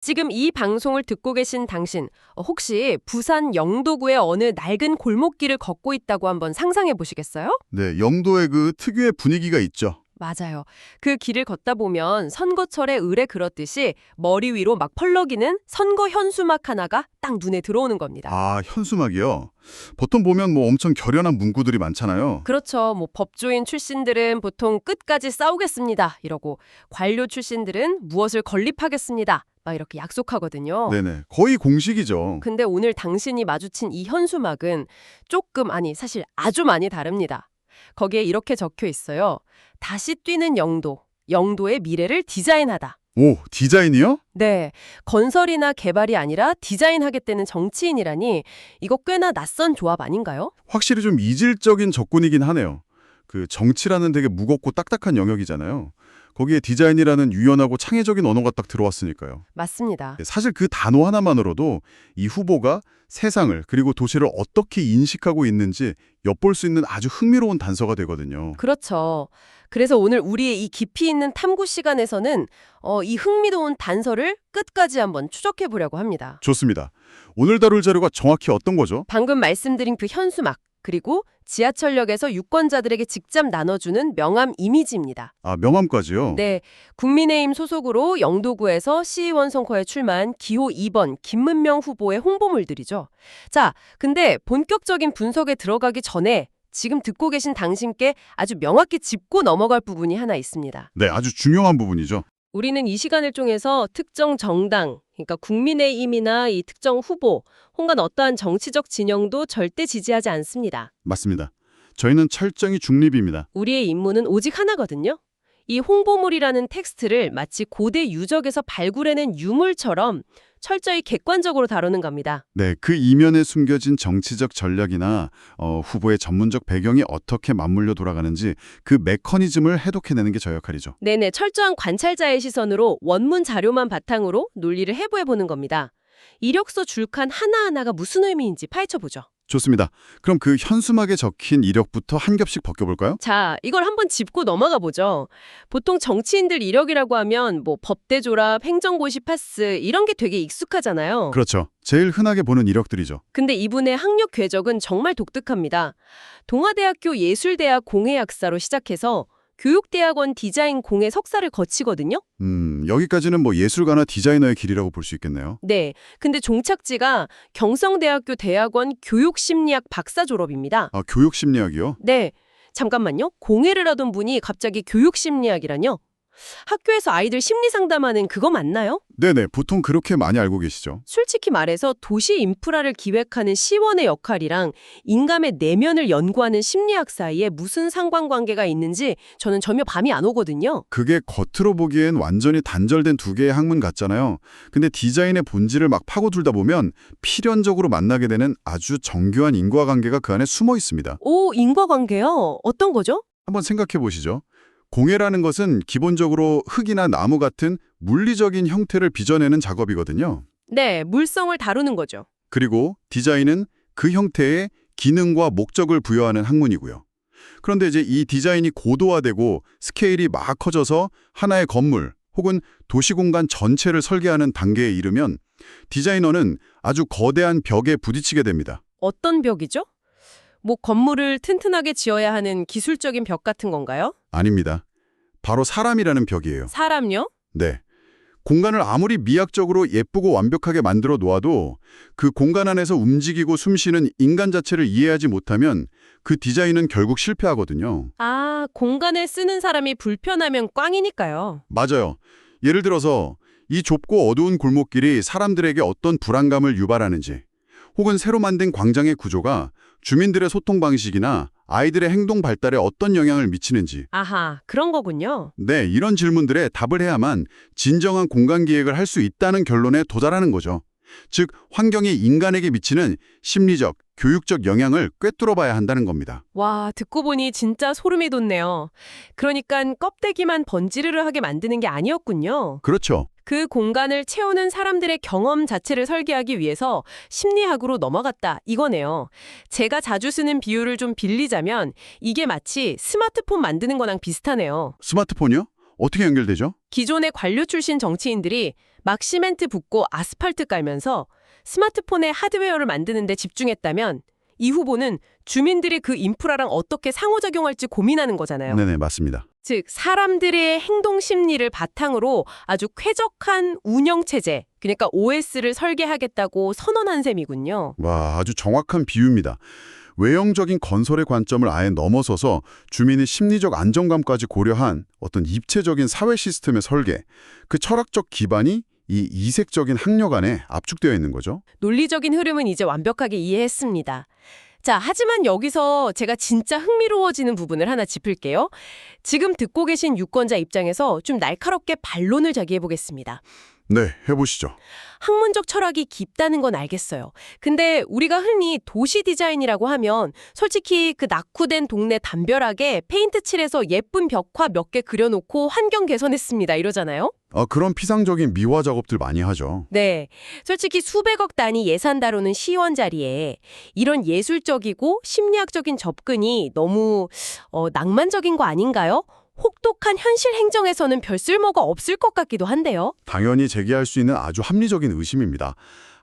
지금 이 방송을 듣고 계신 당신, 혹시 부산 영도구의 어느 낡은 골목길을 걷고 있다고 한번 상상해 보시겠어요? 네, 영도의 그 특유의 분위기가 있죠. 맞아요. 그 길을 걷다 보면 선거철에 을에 그렇듯이 머리 위로 막 펄럭이는 선거 현수막 하나가 딱 눈에 들어오는 겁니다. 아, 현수막이요? 보통 보면 뭐 엄청 결연한 문구들이 많잖아요. 그렇죠. 뭐 법조인 출신들은 보통 끝까지 싸우겠습니다. 이러고 관료 출신들은 무엇을 건립하겠습니다. 막 이렇게 약속하거든요. 네네, 거의 공식이죠. 근데 오늘 당신이 마주친 이 현수막은 조금, 아니 사실 아주 많이 다릅니다. 거기에 이렇게 적혀 있어요. 다시 뛰는 영도, 영도의 미래를 디자인하다. 오, 디자인이요? 네, 건설이나 개발이 아니라 디자인하겠다는 정치인이라니 이거 꽤나 낯선 조합 아닌가요? 확실히 좀 이질적인 접근이긴 하네요. 그 정치라는 되게 무겁고 딱딱한 영역이잖아요. 거기에 디자인이라는 유연하고 창의적인 언어가 딱 들어왔으니까요. 맞습니다. 사실 그 단어 하나만으로도 이 후보가 세상을 그리고 도시를 어떻게 인식하고 있는지 엿볼 수 있는 아주 흥미로운 단서가 되거든요. 그렇죠. 그래서 오늘 우리의 이 깊이 있는 탐구 시간에서는 이 흥미로운 단서를 끝까지 한번 추적해 보려고 합니다. 좋습니다. 오늘 다룰 자료가 정확히 어떤 거죠? 방금 말씀드린 그 현수막, 그리고 지하철역에서 유권자들에게 직접 나눠주는 명함 이미지입니다. 아, 명함까지요? 네, 국민의힘 소속으로 영도구에서 시의원 선거에 출마한 기호 2번 김문명 후보의 홍보물들이죠. 자, 근데 본격적인 분석에 들어가기 전에 지금 듣고 계신 당신께 아주 명확히 짚고 넘어갈 부분이 하나 있습니다. 네, 아주 중요한 부분이죠. 우리는 이 시간을 통해서 특정 정당, 그러니까 국민의힘이나 이 특정 후보, 혹은 어떠한 정치적 진영도 절대 지지하지 않습니다. 맞습니다. 저희는 철저히 중립입니다. 우리의 임무는 오직 하나거든요. 이 홍보물이라는 텍스트를 마치 고대 유적에서 발굴해낸 유물처럼 철저히 객관적으로 다루는 겁니다. 네, 그 이면에 숨겨진 정치적 전략이나 후보의 전문적 배경이 어떻게 맞물려 돌아가는지 그 메커니즘을 해독해내는 게 저희 역할이죠. 네네, 철저한 관찰자의 시선으로 원문 자료만 바탕으로 논리를 해부해보는 겁니다. 이력서 줄칸 하나하나가 무슨 의미인지 파헤쳐보죠. 좋습니다. 그럼 그 현수막에 적힌 이력부터 한 겹씩 벗겨볼까요? 자, 이걸 한번 짚고 넘어가 보죠. 보통 정치인들 이력이라고 하면 뭐 법대 졸업, 행정고시 파스 이런 게 되게 익숙하잖아요. 그렇죠. 제일 흔하게 보는 이력들이죠. 근데 이분의 학력 궤적은 정말 독특합니다. 동아대학교 예술대학 공예학사로 시작해서 교육대학원 디자인 공예 석사를 거치거든요. 여기까지는 뭐 예술가나 디자이너의 길이라고 볼 수 있겠네요. 네, 근데 종착지가 경성대학교 대학원 교육심리학 박사 졸업입니다. 아, 교육심리학이요? 네, 잠깐만요. 공예를 하던 분이 갑자기 교육심리학이라뇨? 학교에서 아이들 심리 상담하는 그거 맞나요? 네네, 보통 그렇게 많이 알고 계시죠. 솔직히 말해서 도시 인프라를 기획하는 시원의 역할이랑 인감의 내면을 연구하는 심리학 사이에 무슨 상관관계가 있는지 저는 전혀 감이 안 오거든요. 그게 겉으로 보기엔 완전히 단절된 두 개의 학문 같잖아요. 근데 디자인의 본질을 막 파고들다 보면 필연적으로 만나게 되는 아주 정교한 인과관계가 그 안에 숨어 있습니다. 오, 인과관계요? 어떤 거죠? 한번 생각해 보시죠. 공예라는 것은 기본적으로 흙이나 나무 같은 물리적인 형태를 빚어내는 작업이거든요. 네, 물성을 다루는 거죠. 그리고 디자인은 그 형태에 기능과 목적을 부여하는 학문이고요. 그런데 이제 이 디자인이 고도화되고 스케일이 막 커져서 하나의 건물 혹은 도시공간 전체를 설계하는 단계에 이르면 디자이너는 아주 거대한 벽에 부딪히게 됩니다. 어떤 벽이죠? 뭐 건물을 튼튼하게 지어야 하는 기술적인 벽 같은 건가요? 아닙니다. 바로 사람이라는 벽이에요. 사람요? 네. 공간을 아무리 미학적으로 예쁘고 완벽하게 만들어 놓아도 그 공간 안에서 움직이고 숨쉬는 인간 자체를 이해하지 못하면 그 디자인은 결국 실패하거든요. 아, 공간을 쓰는 사람이 불편하면 꽝이니까요. 맞아요. 예를 들어서 이 좁고 어두운 골목길이 사람들에게 어떤 불안감을 유발하는지, 혹은 새로 만든 광장의 구조가 주민들의 소통 방식이나 아이들의 행동 발달에 어떤 영향을 미치는지, 아하, 그런 거군요. 네, 이런 질문들에 답을 해야만 진정한 공간 기획을 할 수 있다는 결론에 도달하는 거죠. 즉, 환경이 인간에게 미치는 심리적, 교육적 영향을 꿰뚫어 봐야 한다는 겁니다. 와, 듣고 보니 진짜 소름이 돋네요. 그러니까 껍데기만 번지르르하게 만드는 게 아니었군요. 그렇죠. 그 공간을 채우는 사람들의 경험 자체를 설계하기 위해서 심리학으로 넘어갔다, 이거네요. 제가 자주 쓰는 비유를 좀 빌리자면 이게 마치 스마트폰 만드는 거랑 비슷하네요. 스마트폰이요? 어떻게 연결되죠? 기존의 관료 출신 정치인들이 막 시멘트 붓고 아스팔트 깔면서 스마트폰의 하드웨어를 만드는 데 집중했다면 이 후보는 주민들이 그 인프라랑 어떻게 상호작용할지 고민하는 거잖아요. 네네, 맞습니다. 즉 사람들의 행동 심리를 바탕으로 아주 쾌적한 운영체제, 그러니까 OS를 설계하겠다고 선언한 셈이군요. 와, 아주 정확한 비유입니다. 외형적인 건설의 관점을 아예 넘어서서 주민의 심리적 안정감까지 고려한 어떤 입체적인 사회 시스템의 설계, 그 철학적 기반이 이 이색적인 학력 안에 압축되어 있는 거죠. 논리적인 흐름은 이제 완벽하게 이해했습니다. 자, 하지만 여기서 제가 진짜 흥미로워지는 부분을 하나 짚을게요. 지금 듣고 계신 유권자 입장에서 좀 날카롭게 반론을 제기해보겠습니다. 네, 해보시죠. 학문적 철학이 깊다는 건 알겠어요. 근데 우리가 흔히 도시 디자인이라고 하면 솔직히 그 낙후된 동네 담벼락에 페인트 칠해서 예쁜 벽화 몇 개 그려놓고 환경 개선했습니다 이러잖아요. 그런 피상적인 미화 작업들 많이 하죠. 네, 솔직히 수백억 단위 예산 다루는 시의원 자리에 이런 예술적이고 심리학적인 접근이 너무 낭만적인 거 아닌가요? 혹독한 현실 행정에서는 별 쓸모가 없을 것 같기도 한데요. 당연히 제기할 수 있는 아주 합리적인 의심입니다.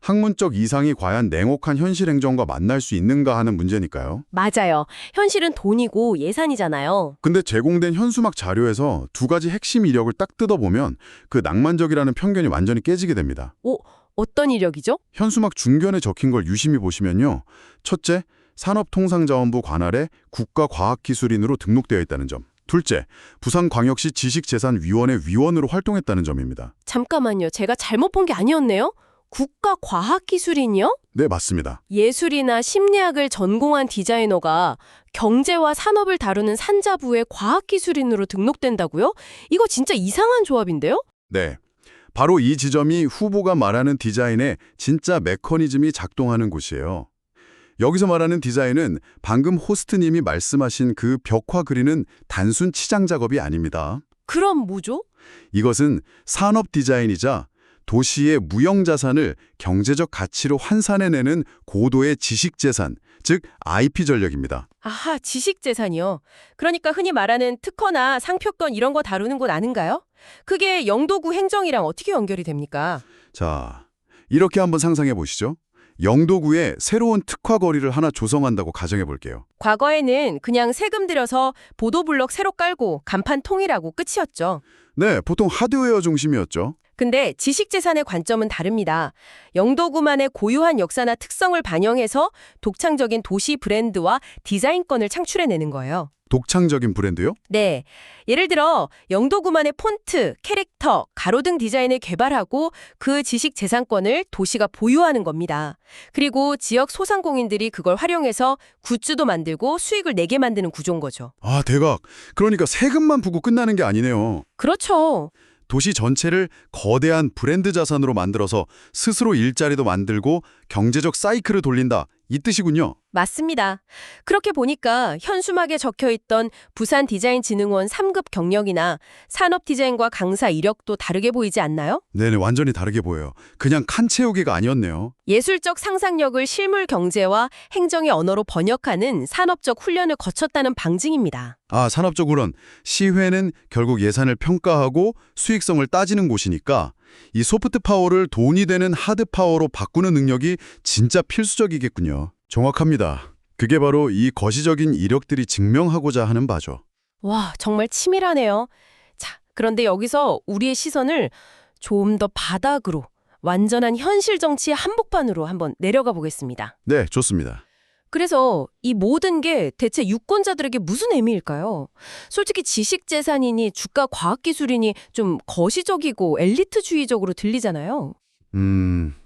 학문적 이상이 과연 냉혹한 현실 행정과 만날 수 있는가 하는 문제니까요. 맞아요. 현실은 돈이고 예산이잖아요. 근데 제공된 현수막 자료에서 두 가지 핵심 이력을 딱 뜯어보면 그 낭만적이라는 편견이 완전히 깨지게 됩니다. 어떤 이력이죠? 현수막 중견에 적힌 걸 유심히 보시면요. 첫째, 산업통상자원부 관할에 국가과학기술인으로 등록되어 있다는 점. 둘째, 부산광역시 지식재산위원회 위원으로 활동했다는 점입니다. 잠깐만요. 제가 잘못 본 게 아니었네요. 국가과학기술인이요? 네, 맞습니다. 예술이나 심리학을 전공한 디자이너가 경제와 산업을 다루는 산자부의 과학기술인으로 등록된다고요? 이거 진짜 이상한 조합인데요? 네. 바로 이 지점이 후보가 말하는 디자인의 진짜 메커니즘이 작동하는 곳이에요. 여기서 말하는 디자인은 방금 호스트님이 말씀하신 그 벽화 그리는 단순 치장 작업이 아닙니다. 그럼 뭐죠? 이것은 산업 디자인이자 도시의 무형자산을 경제적 가치로 환산해내는 고도의 지식재산, 즉 IP 전략입니다. 아하, 지식재산이요. 그러니까 흔히 말하는 특허나 상표권 이런 거 다루는 곳 아닌가요? 그게 영도구 행정이랑 어떻게 연결이 됩니까? 자, 이렇게 한번 상상해 보시죠. 영도구에 새로운 특화 거리를 하나 조성한다고 가정해 볼게요. 과거에는 그냥 세금 들여서 보도블럭 새로 깔고 간판 통일하고 끝이었죠. 네, 보통 하드웨어 중심이었죠. 근데 지식재산의 관점은 다릅니다. 영도구만의 고유한 역사나 특성을 반영해서 독창적인 도시 브랜드와 디자인권을 창출해내는 거예요. 독창적인 브랜드요? 네. 예를 들어 영도구만의 폰트, 캐릭터, 가로등 디자인을 개발하고 그 지식 재산권을 도시가 보유하는 겁니다. 그리고 지역 소상공인들이 그걸 활용해서 굿즈도 만들고 수익을 내게 만드는 구조인 거죠. 아, 대박. 그러니까 세금만 부고 끝나는 게 아니네요. 그렇죠. 도시 전체를 거대한 브랜드 자산으로 만들어서 스스로 일자리도 만들고 경제적 사이클을 돌린다. 이 뜻이군요. 맞습니다. 그렇게 보니까 현수막에 적혀있던 부산디자인진흥원 3급 경력이나 산업디자인과 강사 이력도 다르게 보이지 않나요? 네네, 완전히 다르게 보여요. 그냥 칸 채우기가 아니었네요. 예술적 상상력을 실물 경제와 행정의 언어로 번역하는 산업적 훈련을 거쳤다는 방증입니다. 아, 산업적 우론. 시회는 결국 예산을 평가하고 수익성을 따지는 곳이니까 이 소프트 파워를 돈이 되는 하드 파워로 바꾸는 능력이 진짜 필수적이겠군요. 정확합니다. 그게 바로 이 거시적인 이력들이 증명하고자 하는 바죠. 와, 정말 치밀하네요. 자, 그런데 여기서 우리의 시선을 좀 더 바닥으로, 완전한 현실 정치의 한복판으로 한번 내려가 보겠습니다. 네, 좋습니다. 그래서 이 모든 게 대체 유권자들에게 무슨 의미일까요? 솔직히 지식재산이니 주가 과학기술이니 좀 거시적이고 엘리트주의적으로 들리잖아요.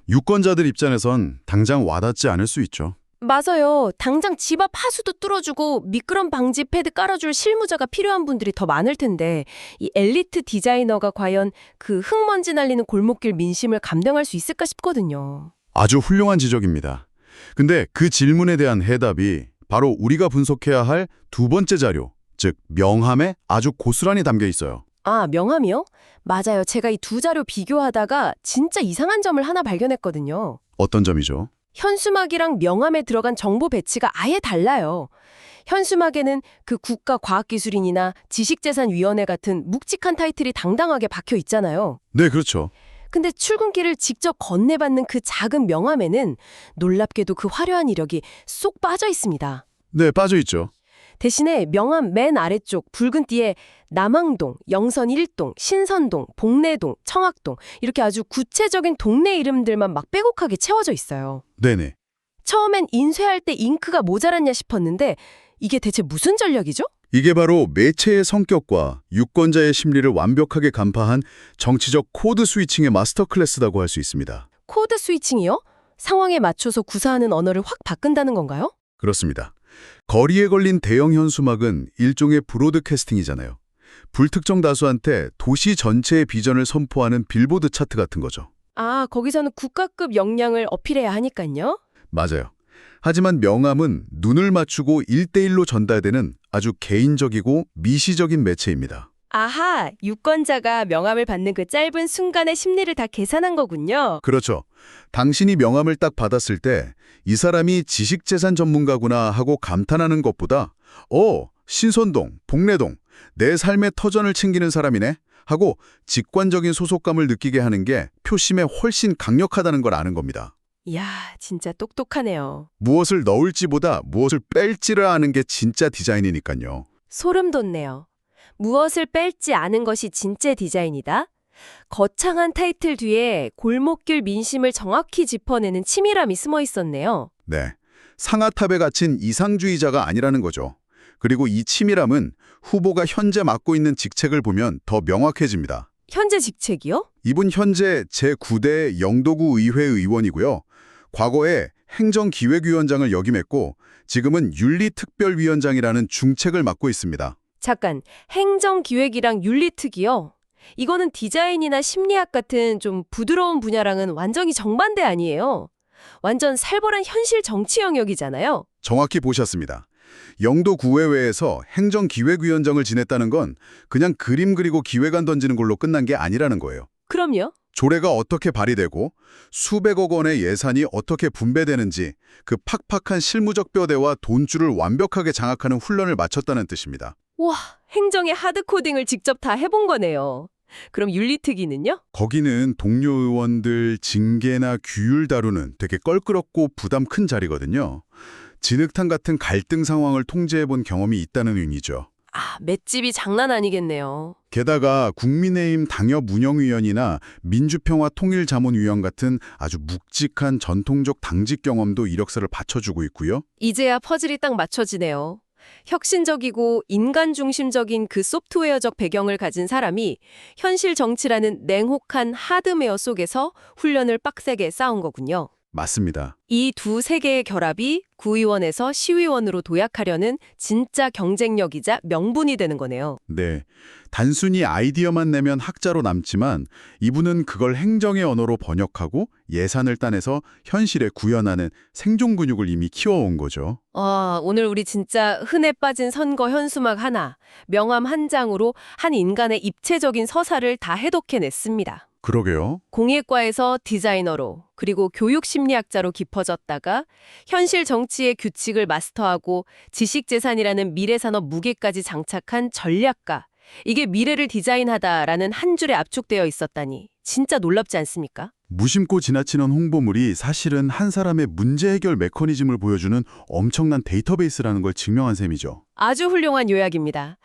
유권자들 입장에선 당장 와닿지 않을 수 있죠. 맞아요. 당장 집 앞 하수도 뚫어주고 미끄럼 방지 패드 깔아줄 실무자가 필요한 분들이 더 많을 텐데 이 엘리트 디자이너가 과연 그 흙먼지 날리는 골목길 민심을 감당할 수 있을까 싶거든요. 아주 훌륭한 지적입니다. 근데 그 질문에 대한 해답이 바로 우리가 분석해야 할 두 번째 자료, 즉 명함에 아주 고스란히 담겨 있어요. 아, 명함이요? 맞아요. 제가 이 두 자료 비교하다가 진짜 이상한 점을 하나 발견했거든요. 어떤 점이죠? 현수막이랑 명함에 들어간 정보 배치가 아예 달라요. 현수막에는 그 국가과학기술인이나 지식재산위원회 같은 묵직한 타이틀이 당당하게 박혀 있잖아요. 네, 그렇죠. 근데 출근길을 직접 건네받는 그 작은 명함에는 놀랍게도 그 화려한 이력이 쏙 빠져 있습니다. 네, 빠져 있죠. 대신에 명함 맨 아래쪽 붉은 띠에 남항동, 영선 1동, 신선동, 복내동, 청학동 이렇게 아주 구체적인 동네 이름들만 막 빼곡하게 채워져 있어요. 네네. 처음엔 인쇄할 때 잉크가 모자랐냐 싶었는데 이게 대체 무슨 전략이죠? 이게 바로 매체의 성격과 유권자의 심리를 완벽하게 간파한 정치적 코드 스위칭의 마스터 클래스라고 할 수 있습니다. 코드 스위칭이요? 상황에 맞춰서 구사하는 언어를 확 바꾼다는 건가요? 그렇습니다. 거리에 걸린 대형 현수막은 일종의 브로드캐스팅이잖아요. 불특정 다수한테 도시 전체의 비전을 선포하는 빌보드 차트 같은 거죠. 아, 거기서는 국가급 역량을 어필해야 하니까요. 맞아요. 하지만 명함은 눈을 맞추고 1대1로 전달되는 아주 개인적이고 미시적인 매체입니다. 아하, 유권자가 명함을 받는 그 짧은 순간의 심리를 다 계산한 거군요. 그렇죠. 당신이 명함을 딱 받았을 때 이 사람이 지식재산 전문가구나 하고 감탄하는 것보다 신선동, 복내동, 내 삶의 터전을 챙기는 사람이네 하고 직관적인 소속감을 느끼게 하는 게 표심에 훨씬 강력하다는 걸 아는 겁니다. 이야, 진짜 똑똑하네요. 무엇을 넣을지보다 무엇을 뺄지를 아는 게 진짜 디자인이니까요. 소름 돋네요. 무엇을 뺄지 아는 것이 진짜 디자인이다? 거창한 타이틀 뒤에 골목길 민심을 정확히 짚어내는 치밀함이 숨어 있었네요. 네, 상아탑에 갇힌 이상주의자가 아니라는 거죠. 그리고 이 치밀함은 후보가 현재 맡고 있는 직책을 보면 더 명확해집니다. 현재 직책이요? 이분 현재 제9대 영도구 의회 의원이고요. 과거에 행정기획위원장을 역임했고 지금은 윤리특별위원장이라는 중책을 맡고 있습니다. 잠깐, 행정기획이랑 윤리특이요? 이거는 디자인이나 심리학 같은 좀 부드러운 분야랑은 완전히 정반대 아니에요? 완전 살벌한 현실 정치 영역이잖아요. 정확히 보셨습니다. 영도구의회에서 행정기획위원장을 지냈다는 건 그냥 그림 그리고 기획안 던지는 걸로 끝난 게 아니라는 거예요. 그럼요. 조례가 어떻게 발의되고 수백억 원의 예산이 어떻게 분배되는지 그 팍팍한 실무적 뼈대와 돈줄을 완벽하게 장악하는 훈련을 마쳤다는 뜻입니다. 와, 행정의 하드코딩을 직접 다 해본 거네요. 그럼 윤리특위는요? 거기는 동료 의원들 징계나 규율 다루는 되게 껄끄럽고 부담 큰 자리거든요. 진흙탕 같은 갈등 상황을 통제해본 경험이 있다는 의미죠. 아, 맷집이 장난 아니겠네요. 게다가 국민의힘 당협운영위원이나 민주평화통일자문위원 같은 아주 묵직한 전통적 당직 경험도 이력서를 받쳐주고 있고요. 이제야 퍼즐이 딱 맞춰지네요. 혁신적이고 인간 중심적인 그 소프트웨어적 배경을 가진 사람이 현실 정치라는 냉혹한 하드웨어 속에서 훈련을 빡세게 쌓은 거군요. 맞습니다. 이 두 세계의 결합이 구의원에서 시의원으로 도약하려는 진짜 경쟁력이자 명분이 되는 거네요. 네, 단순히 아이디어만 내면 학자로 남지만 이분은 그걸 행정의 언어로 번역하고 예산을 따내서 현실에 구현하는 생존 근육을 이미 키워온 거죠. 오늘 우리 진짜 흔해 빠진 선거 현수막 하나, 명함 한 장으로 한 인간의 입체적인 서사를 다 해독해냈습니다. 그러게요. 공예과에서 디자이너로 그리고 교육심리학자로 깊어졌다가 현실 정치의 규칙을 마스터하고 지식재산이라는 미래산업 무게까지 장착한 전략가. 이게 미래를 디자인하다라는 한 줄에 압축되어 있었다니 진짜 놀랍지 않습니까? 무심코 지나치는 홍보물이 사실은 한 사람의 문제 해결 메커니즘을 보여주는 엄청난 데이터베이스라는 걸 증명한 셈이죠. 아주 훌륭한 요약입니다.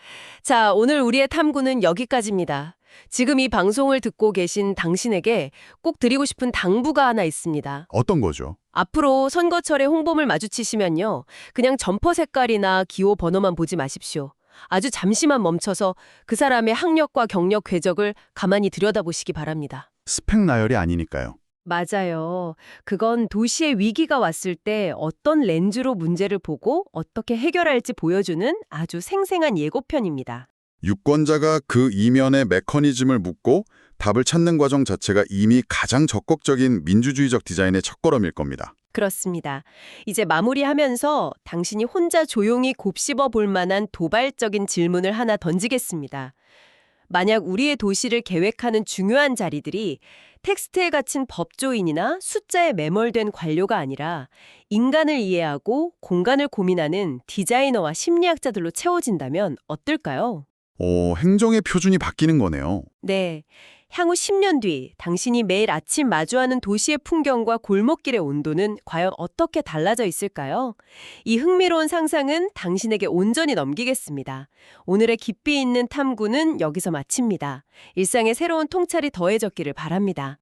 자, 오늘 우리의 탐구는 여기까지입니다. 지금 이 방송을 듣고 계신 당신에게 꼭 드리고 싶은 당부가 하나 있습니다. 어떤 거죠? 앞으로 선거철에 홍보물 마주치시면요. 그냥 점퍼 색깔이나 기호 번호만 보지 마십시오. 아주 잠시만 멈춰서 그 사람의 학력과 경력 궤적을 가만히 들여다보시기 바랍니다. 스펙 나열이 아니니까요. 맞아요. 그건 도시의 위기가 왔을 때 어떤 렌즈로 문제를 보고 어떻게 해결할지 보여주는 아주 생생한 예고편입니다. 유권자가 그 이면의 메커니즘을 묻고 답을 찾는 과정 자체가 이미 가장 적극적인 민주주의적 디자인의 첫걸음일 겁니다. 그렇습니다. 이제 마무리하면서 당신이 혼자 조용히 곱씹어 볼 만한 도발적인 질문을 하나 던지겠습니다. 만약 우리의 도시를 계획하는 중요한 자리들이 텍스트에 갇힌 법조인이나 숫자에 매몰된 관료가 아니라 인간을 이해하고 공간을 고민하는 디자이너와 심리학자들로 채워진다면 어떨까요? 행정의 표준이 바뀌는 거네요. 네. 향후 10년 뒤 당신이 매일 아침 마주하는 도시의 풍경과 골목길의 온도는 과연 어떻게 달라져 있을까요? 이 흥미로운 상상은 당신에게 온전히 넘기겠습니다. 오늘의 깊이 있는 탐구는 여기서 마칩니다. 일상의 새로운 통찰이 더해졌기를 바랍니다.